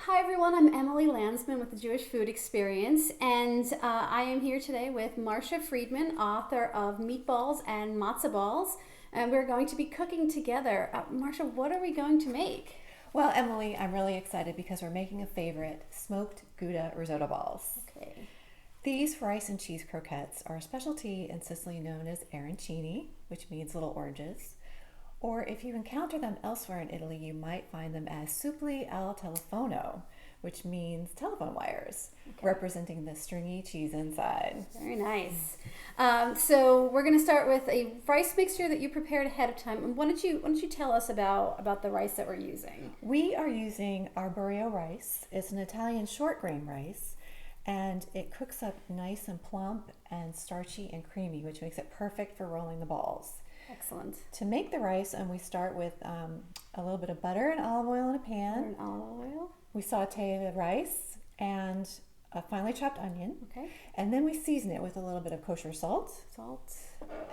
Hi everyone, I'm Emily Landsman with the Jewish Food Experience, and I am here today with Marcia Friedman, author of Meatballs and Matzo Balls, and we're going to be cooking together. Marcia, what are we going to make? Well, Emily, I'm really excited because we're making a favorite, smoked Gouda risotto balls. Okay. These rice and cheese croquettes are a specialty in Sicily known as arancini, which means little oranges. Or if you encounter them elsewhere in Italy, you might find them as suppli al telefono, which means telephone wires, representing the stringy cheese inside. Very nice. So we're going to start with a rice mixture that you prepared ahead of time. And why don't you tell us about the rice that we're using? We are using arborio rice. It's an Italian short grain rice, and it cooks up nice and plump and starchy and creamy, which makes it perfect for rolling the balls. Excellent. To make the rice, and we start with a little bit of butter and olive oil in a pan. Butter and olive oil. We saute the rice and a finely chopped onion. Okay. And then we season it with a little bit of kosher salt. Salt.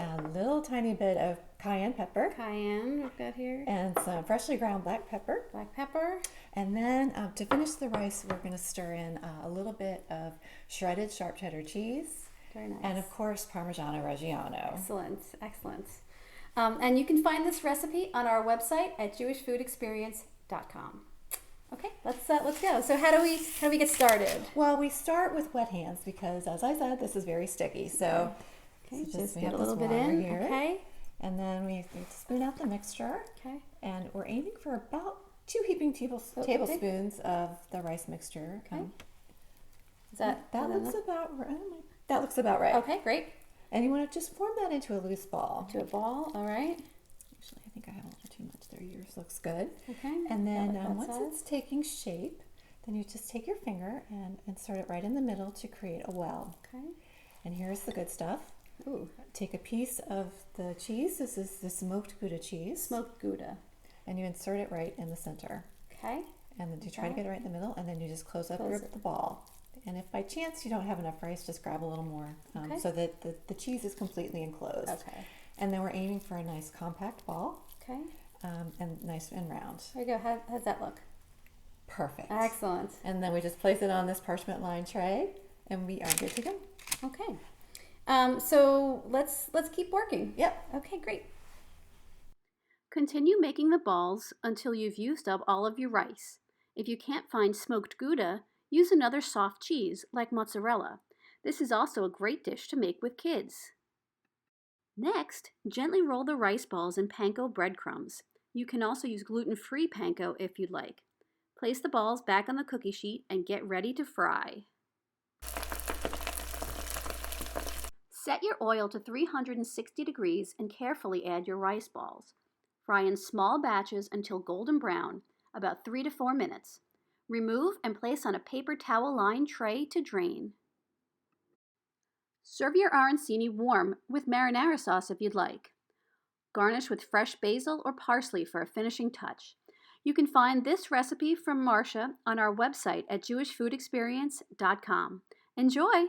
A little tiny bit of cayenne pepper. Cayenne we've got here. And some freshly ground black pepper. Black pepper. And then to finish the rice, we're going to stir in a little bit of shredded sharp cheddar cheese. Very nice. And of course, Parmigiano Reggiano. Excellent, excellent. And you can find this recipe on our website at jewishfoodexperience.com. Okay, let's go. So how do we get started? Well, we start with wet hands because, as I said, this is very sticky. So, Just get a little bit in. Here. Okay. And then we spoon out the mixture. Okay. And we're aiming for about 2 heaping tablespoons of the rice mixture. Okay. That looks about right. That looks about right. Okay, great. And you want to just form that into a loose ball. To a ball, all right. Actually, I think I have a little too much there. Yours looks good. Okay. And then once it's taking shape, then you just take your finger and insert it right in the middle to create a well. Okay. And here's the good stuff. Ooh. Take a piece of the cheese. This is the smoked Gouda cheese. Smoked Gouda. And you insert it right in the center. Okay. And then you try to get it right in the middle, and then you just close up the ball. And if by chance you don't have enough rice, just grab a little more so that the cheese is completely enclosed. Okay. And then we're aiming for a nice compact ball. Okay. And nice and round. There you go. How's that look? Perfect. Excellent. And then we just place it on this parchment lined tray, and we are good to go. Okay. So let's keep working. Yep. Okay, great. Continue making the balls until you've used up all of your rice. If you can't find smoked Gouda, use another soft cheese, like mozzarella. This is also a great dish to make with kids. Next, gently roll the rice balls in panko breadcrumbs. You can also use gluten-free panko if you'd like. Place the balls back on the cookie sheet and get ready to fry. Set your oil to 360 degrees and carefully add your rice balls. Fry in small batches until golden brown, about 3 to 4 minutes. Remove and place on a paper towel-lined tray to drain. Serve your arancini warm with marinara sauce if you'd like. Garnish with fresh basil or parsley for a finishing touch. You can find this recipe from Marcia on our website at jewishfoodexperience.com. Enjoy!